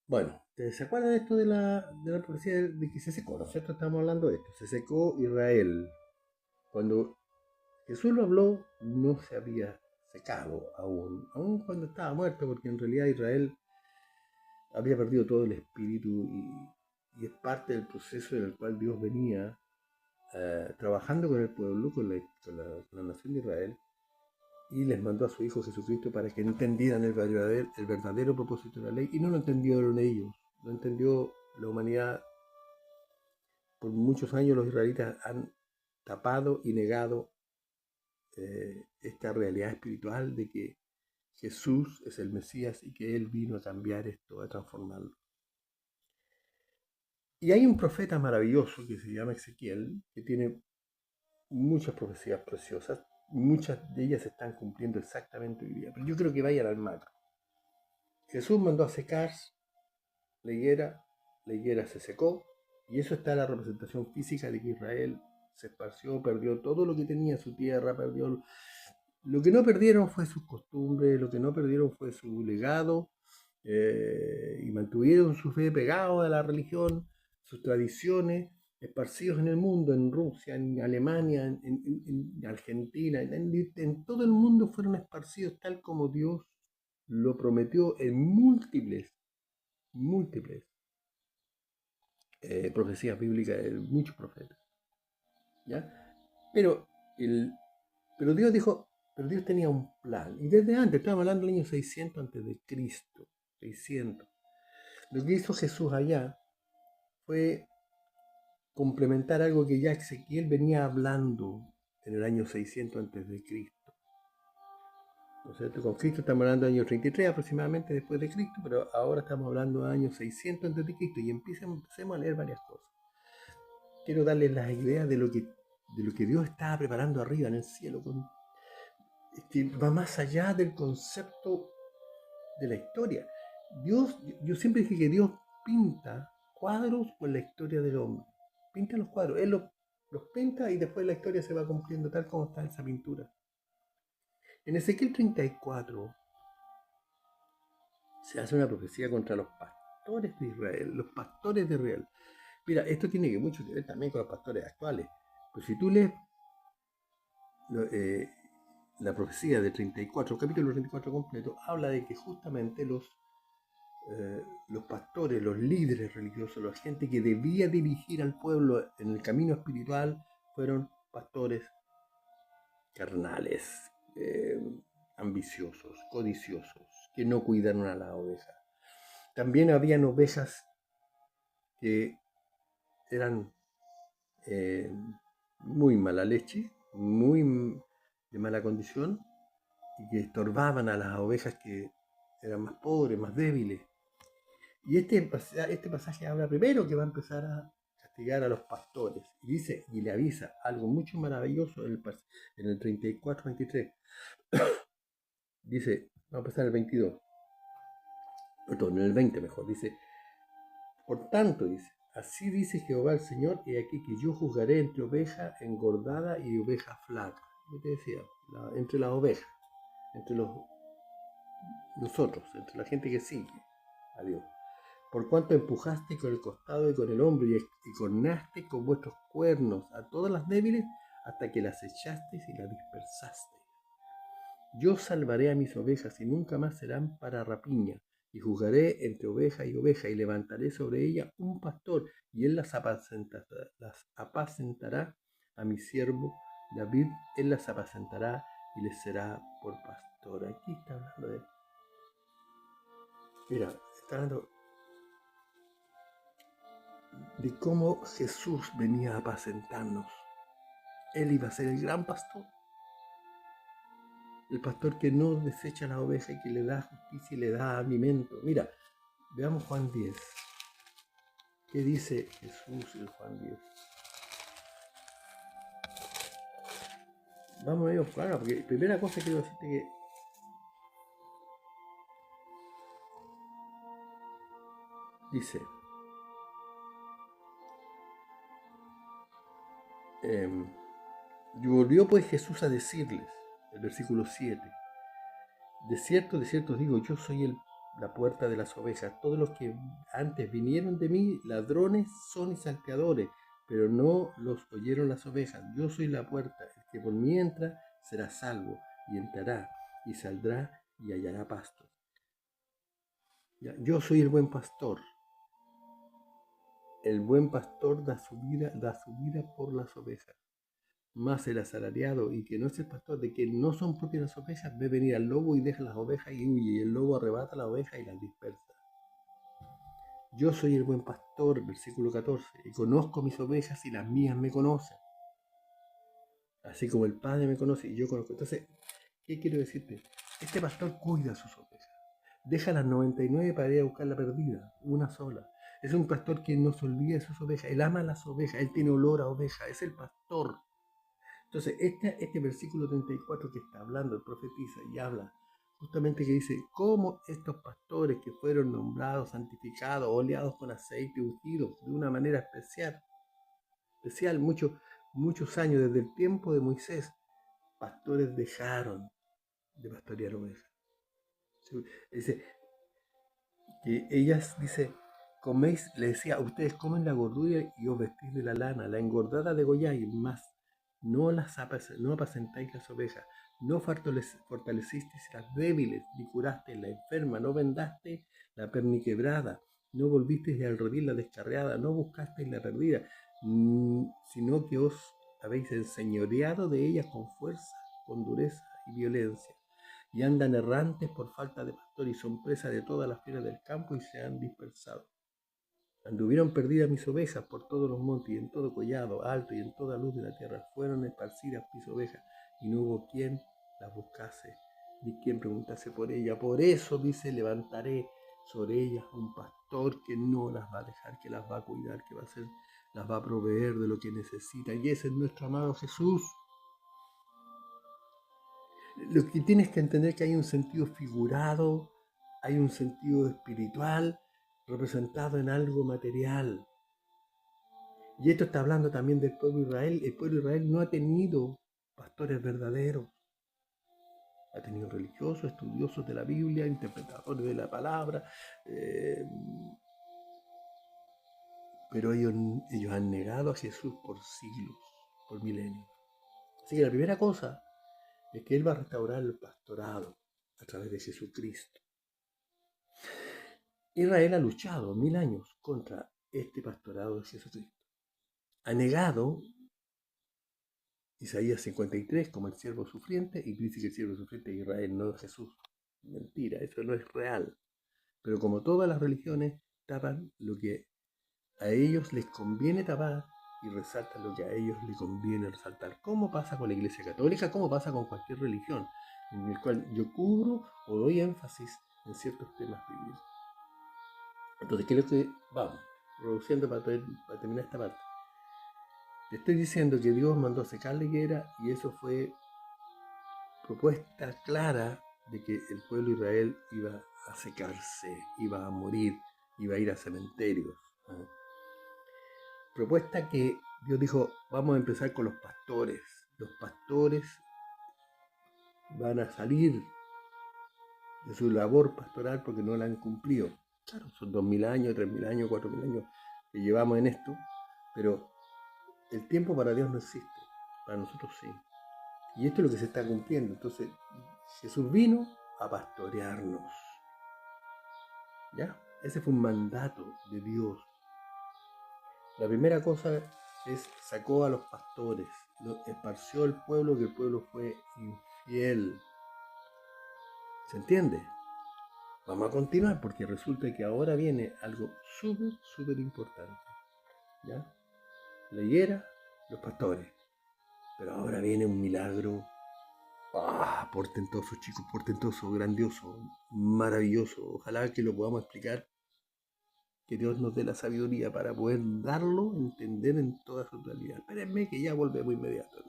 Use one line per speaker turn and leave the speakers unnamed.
Bueno, ¿se acuerdan de esto de la profecía de que se secó? ¿No es cierto? Estamos hablando de esto. Se secó Israel. Cuando Jesús lo habló, no se había secado aún cuando estaba muerto, porque en realidad Israel había perdido todo el espíritu y es parte del proceso en el cual Dios venía trabajando con el pueblo, con la nación de Israel, y les mandó a su Hijo Jesucristo para que entendieran el verdadero propósito de la ley, y no lo entendieron ellos, no entendió la humanidad. Por muchos años los israelitas han tapado y negado esta realidad espiritual de que Jesús es el Mesías y que Él vino a cambiar esto, a transformarlo. Y hay un profeta maravilloso que se llama Ezequiel, que tiene muchas profecías preciosas, muchas de ellas se están cumpliendo exactamente hoy día, pero yo creo que vayan al macro. Jesús mandó a secar la higuera se secó, y eso está en la representación física de que Israel se esparció, perdió todo lo que tenía, su tierra, perdió. Lo que no perdieron fue sus costumbres, lo que no perdieron fue su legado, y mantuvieron su fe pegado a la religión, sus tradiciones, esparcidos en el mundo, en Rusia, en Alemania, en Argentina, en todo el mundo fueron esparcidos tal como Dios lo prometió en múltiples profecías bíblicas de muchos profetas. ¿Ya? Pero, el, pero Dios dijo, pero Dios tenía un plan. Y desde antes, estamos hablando del año 600 antes de Cristo. 600. Lo que hizo Jesús allá fue complementar algo que ya Ezequiel venía hablando en el año 600 antes de Cristo. ¿No es cierto? Con Cristo estamos hablando del año 33 aproximadamente después de Cristo, pero ahora estamos hablando del año 600 antes de Cristo y empecemos a leer varias cosas. Quiero darles las ideas de lo que Dios estaba preparando arriba en el cielo, que va más allá del concepto de la historia. Yo siempre dije que Dios pinta cuadros con la historia del hombre. Pinta los cuadros, Él los pinta y después la historia se va cumpliendo tal como está esa pintura. En Ezequiel 34 se hace una profecía contra los pastores de Israel, los pastores de Israel. Mira, esto tiene mucho que ver también con los pastores actuales. Pues si tú lees eh, la profecía de 34, el capítulo 34 completo, habla de que justamente los pastores, los líderes religiosos, la gente que debía dirigir al pueblo en el camino espiritual, fueron pastores carnales, eh, ambiciosos, codiciosos, que no cuidaron a la oveja. También habían ovejas que eran eh, muy mala leche, muy de mala condición, y que estorbaban a las ovejas que eran más pobres, más débiles. Y este pasaje habla primero que va a empezar a castigar a los pastores. Y dice, y le avisa algo mucho maravilloso en el 34-23. Dice, vamos a empezar en el 22. Perdón, en el 20 mejor. Dice, por tanto, dice, así dice Jehová el Señor, y aquí que yo juzgaré entre oveja engordada y oveja flaca. ¿Qué te decía? Entre las ovejas, entre nosotros, entre la gente que sigue a Dios. Por cuanto empujaste con el costado y con el hombro y cornaste con vuestros cuernos a todas las débiles hasta que las echasteis y las dispersasteis. Yo salvaré a mis ovejas y nunca más serán para rapiña, y juzgaré entre oveja y levantaré sobre ella un pastor, y él las apacentará a mi siervo David, él las apacentará y les será por pastor. Aquí está hablando mira, está hablando de cómo Jesús venía a apacentarnos. Él iba a ser el gran pastor, el pastor que no desecha a la oveja y que le da justicia y le da alimento. Mira, veamos Juan 10. ¿Qué dice Jesús en Juan 10? Vamos a ir a buscarla, porque primera cosa quiero decirte que dice, y volvió pues Jesús a decirles, el versículo 7, de cierto os digo, yo soy la puerta de las ovejas. Todos los que antes vinieron de mí, ladrones son y salteadores, pero no los oyeron las ovejas. Yo soy la puerta, el que por mí entra será salvo, y entrará, y saldrá, y hallará pasto. ¿Ya? Yo soy el buen pastor. El buen pastor da su vida por las ovejas. Más el asalariado, y que no es el pastor, de que no son propias las ovejas, ve venir al lobo y deja las ovejas y huye, y el lobo arrebata la oveja y las dispersa. Yo soy el buen pastor, versículo 14, y conozco mis ovejas y las mías me conocen. Así como el Padre me conoce y yo conozco. Entonces, ¿qué quiero decirte? Este pastor cuida sus ovejas. Deja las 99 para ir a buscar la perdida, una sola. Es un pastor que no se olvida de sus ovejas. Él ama las ovejas, él tiene olor a oveja, es el pastor. Entonces, este versículo 34 que está hablando, el profetiza y habla justamente que dice, cómo estos pastores que fueron nombrados, santificados, oleados con aceite, ungidos de una manera especial, muchos años, desde el tiempo de Moisés, pastores dejaron de pastorear ovejas. Dice que ellas, dice, coméis, le decía, ustedes comen la gordura y os vestís de la lana, la engordada degolláis, más no apacentáis las ovejas, no fortalecisteis las débiles, ni curasteis la enferma, no vendasteis la perniquebrada, no volvisteis al redil la descarriada, no buscasteis la perdida, sino que os habéis enseñoreado de ellas con fuerza, con dureza y violencia, y andan errantes por falta de pastor, y son presa de todas las fieras del campo, y se han dispersado. Anduvieron perdidas mis ovejas por todos los montes, y en todo collado alto, y en toda luz de la tierra. Fueron esparcidas mis ovejas, y no hubo quien las buscase, ni quien preguntase por ellas. Por eso, dice, levantaré sobre ellas un pastor que no las va a dejar, que las va a cuidar, que las va a proveer de lo que necesitan. Y ese es nuestro amado Jesús. Lo que tienes que entender es que hay un sentido figurado, hay un sentido espiritual representado en algo material. Y esto está hablando también del pueblo de Israel. El pueblo de Israel no ha tenido pastores verdaderos. Ha tenido religiosos, estudiosos de la Biblia, interpretadores de la palabra, pero ellos han negado a Jesús por siglos, por milenios. Así que la primera cosa es que Él va a restaurar el pastorado a través de Jesucristo. Israel ha luchado 1000 años contra este pastorado de Jesucristo. Ha negado Isaías 53 como el siervo sufriente, y dice que el siervo sufriente es Israel, no es Jesús. Mentira, eso no es real. Pero como todas las religiones, tapan lo que a ellos les conviene tapar y resaltan lo que a ellos les conviene resaltar. ¿Cómo pasa con la Iglesia Católica? ¿Cómo pasa con cualquier religión en el cual yo cubro o doy énfasis en ciertos temas bíblicos? Entonces, ¿qué es lo que vamos? Reduciendo para terminar esta parte. Te estoy diciendo que Dios mandó a secar la higuera, y eso fue propuesta clara de que el pueblo de Israel iba a secarse, iba a morir, iba a ir a cementerios. Propuesta que Dios dijo, vamos a empezar con los pastores. Los pastores van a salir de su labor pastoral porque no la han cumplido. Claro, son 2000 años, 3000 años, 4000 años que llevamos en esto, pero el tiempo para Dios no existe, para nosotros sí. Y esto es lo que se está cumpliendo. Entonces, Jesús vino a pastorearnos. ¿Ya? Ese fue un mandato de Dios. La primera cosa es, sacó a los pastores, esparció al pueblo, que el pueblo fue infiel. ¿Se entiende? Vamos a continuar porque resulta que ahora viene algo súper importante. ¿Ya? La higuera, los pastores. Pero ahora viene un milagro portentoso, chicos, portentoso, grandioso, maravilloso. Ojalá que lo podamos explicar, que Dios nos dé la sabiduría para poder darlo, entender en toda su realidad. Espérenme que ya volvemos inmediatamente.